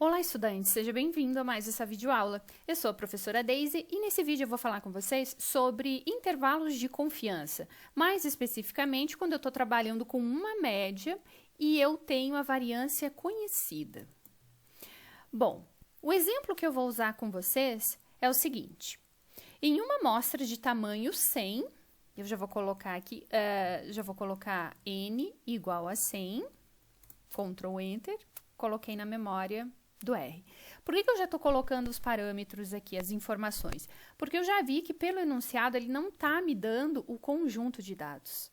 Olá, estudante! Seja bem-vindo a mais essa videoaula. Eu sou a professora Daisy e nesse vídeo eu vou falar com vocês sobre intervalos de confiança. Mais especificamente, quando eu estou trabalhando com uma média e eu tenho a variância conhecida. Bom, o exemplo que eu vou usar com vocês é o seguinte. Em uma amostra de tamanho 100, eu já vou colocar aqui, n igual a 100, Ctrl Enter, coloquei na memória do R. Por que eu já estou colocando os parâmetros aqui, as informações? Porque eu já vi que pelo enunciado ele não está me dando o conjunto de dados.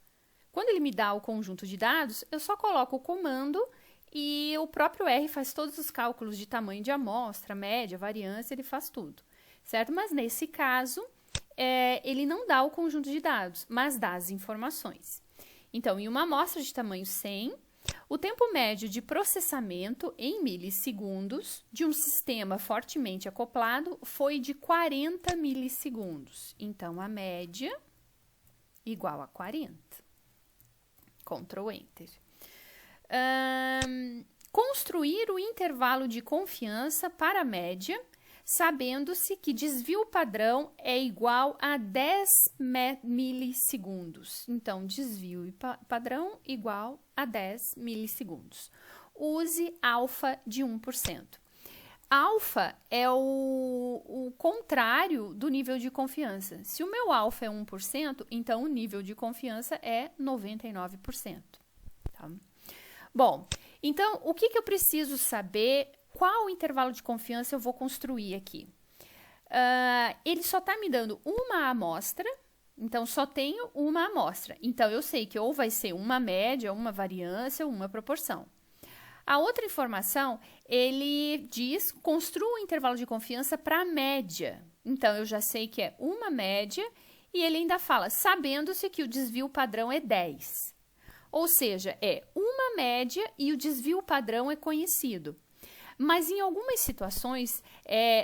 Quando ele me dá o conjunto de dados, eu só coloco o comando e o próprio R faz todos os cálculos de tamanho de amostra, média, variância, ele faz tudo, certo? Mas nesse caso, ele não dá o conjunto de dados, mas dá as informações. Então, em uma amostra de tamanho 100, o tempo médio de processamento em milissegundos de um sistema fortemente acoplado foi de 40 milissegundos. Então, a média igual a 40. Ctrl Enter. Construir o intervalo de confiança para a média, sabendo-se que desvio padrão é igual a 10 milissegundos. Então, desvio padrão igual a 10 milissegundos. Use alfa de 1%. Alfa é o contrário do nível de confiança. Se o meu alfa é 1%, então o nível de confiança é 99%. Tá? Bom, então, o que eu preciso saber? Qual intervalo de confiança eu vou construir aqui? Ele só está me dando uma amostra, então só tenho uma amostra. Então, eu sei que ou vai ser uma média, uma variância, ou uma proporção. A outra informação, ele diz, construa um intervalo de confiança para a média. Então, eu já sei que é uma média e ele ainda fala, sabendo-se que o desvio padrão é 10. Ou seja, é uma média e o desvio padrão é conhecido. Mas em algumas situações,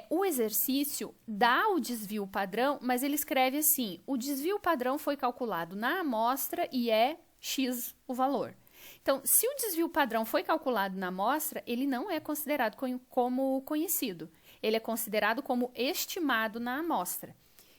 o exercício dá o desvio padrão, mas ele escreve assim, o desvio padrão foi calculado na amostra e é X o valor. Então, se o desvio padrão foi calculado na amostra, ele não é considerado como conhecido. Ele é considerado como estimado na amostra.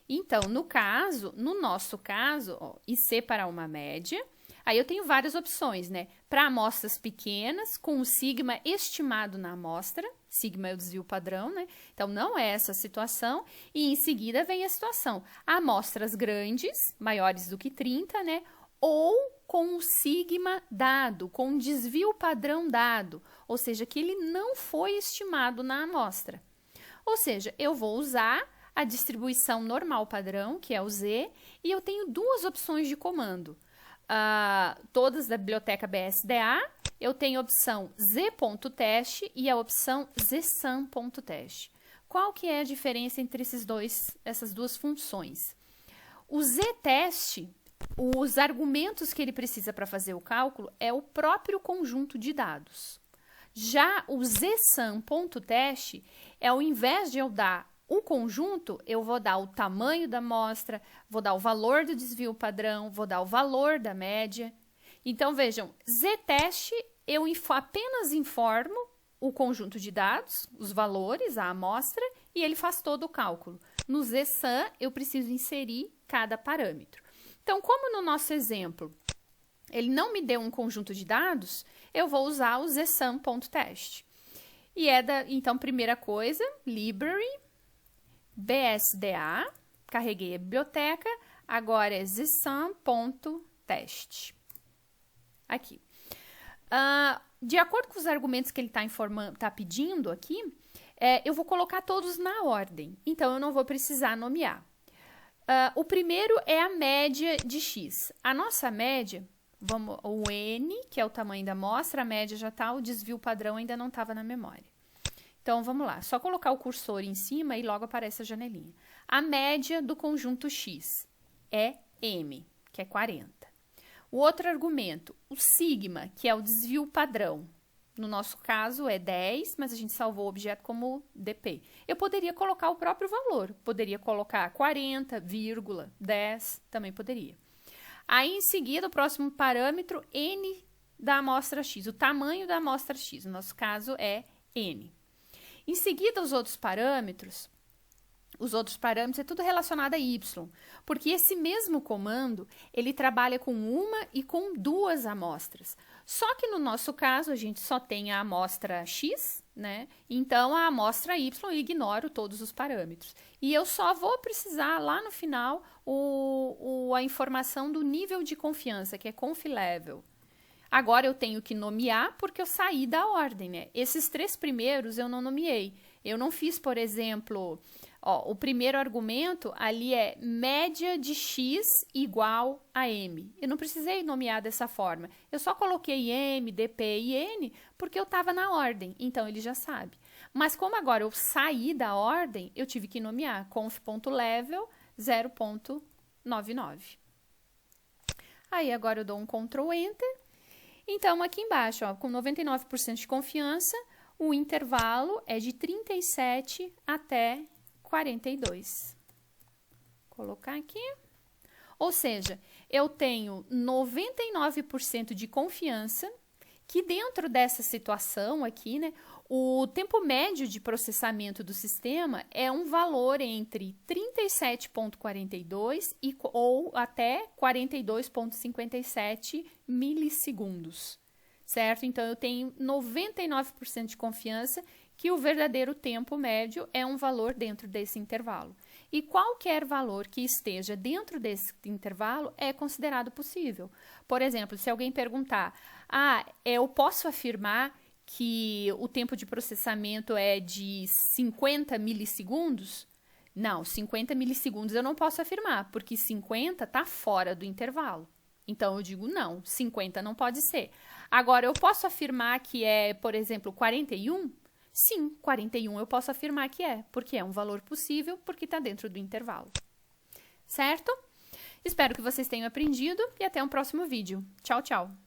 Então, no nosso caso, IC para uma média, aí eu tenho várias opções, né? Para amostras pequenas, com o sigma estimado na amostra, sigma é o desvio padrão, né? Então, não é essa a situação. E em seguida vem a situação, amostras grandes, maiores do que 30, né? Ou com o sigma dado, com o desvio padrão dado, ou seja, que ele não foi estimado na amostra. Ou seja, eu vou usar a distribuição normal padrão, que é o Z, e eu tenho duas opções de comando. Todas da biblioteca BSDA, eu tenho a opção z.teste e a opção zsum.teste. Qual que é a diferença entre essas duas funções? O zteste, os argumentos que ele precisa para fazer o cálculo é o próprio conjunto de dados. Já o zsum.teste é, ao invés de eu dar o conjunto, eu vou dar o tamanho da amostra, vou dar o valor do desvio padrão, vou dar o valor da média. Então, vejam, zteste, eu apenas informo o conjunto de dados, os valores, a amostra, e ele faz todo o cálculo. No zsum, eu preciso inserir cada parâmetro. Então, como no nosso exemplo, ele não me deu um conjunto de dados, eu vou usar o zsum.test. E então, primeira coisa, library, BSDA, carreguei a biblioteca, agora é zsum.test. Aqui. De acordo com os argumentos que ele está pedindo aqui, eu vou colocar todos na ordem, então eu não vou precisar nomear. O primeiro é a média de X. A nossa média, o N, que é o tamanho da amostra, a média já está, o desvio padrão ainda não estava na memória. Então, vamos lá, só colocar o cursor em cima e logo aparece a janelinha. A média do conjunto X é M, que é 40. O outro argumento, o sigma, que é o desvio padrão. No nosso caso é 10, mas a gente salvou o objeto como DP. Eu poderia colocar o próprio valor, poderia colocar 40,10, também poderia. Aí, em seguida, o próximo parâmetro, N da amostra X, o tamanho da amostra X, no nosso caso é N. Em seguida, os outros parâmetros é tudo relacionado a y, porque esse mesmo comando, ele trabalha com uma e com duas amostras. Só que no nosso caso, a gente só tem a amostra x, né? Então, a amostra y eu ignoro todos os parâmetros. E eu só vou precisar lá no final a informação do nível de confiança, que é conf level. Agora eu tenho que nomear porque eu saí da ordem, né? Esses 3 primeiros eu não nomeei. Eu não fiz, por exemplo, o primeiro argumento ali é média de x igual a m. Eu não precisei nomear dessa forma. Eu só coloquei m, dp e n porque eu estava na ordem, então ele já sabe. Mas como agora eu saí da ordem, eu tive que nomear conf.level 0.99. Aí agora eu dou um Ctrl Enter. Então, aqui embaixo, com 99% de confiança, o intervalo é de 37 até 42. Vou colocar aqui. Ou seja, eu tenho 99% de confiança que dentro dessa situação aqui, né, o tempo médio de processamento do sistema é um valor entre 37,42 ou até 42,57 milissegundos, certo? Então, eu tenho 99% de confiança que o verdadeiro tempo médio é um valor dentro desse intervalo. E qualquer valor que esteja dentro desse intervalo é considerado possível. Por exemplo, se alguém perguntar, eu posso afirmar que o tempo de processamento é de 50 milissegundos? Não, 50 milissegundos eu não posso afirmar, porque 50 está fora do intervalo. Então, eu digo não, 50 não pode ser. Agora, eu posso afirmar que é, por exemplo, 41? Sim, 41 eu posso afirmar que é, porque é um valor possível, porque está dentro do intervalo. Certo? Espero que vocês tenham aprendido e até um próximo vídeo. Tchau, tchau!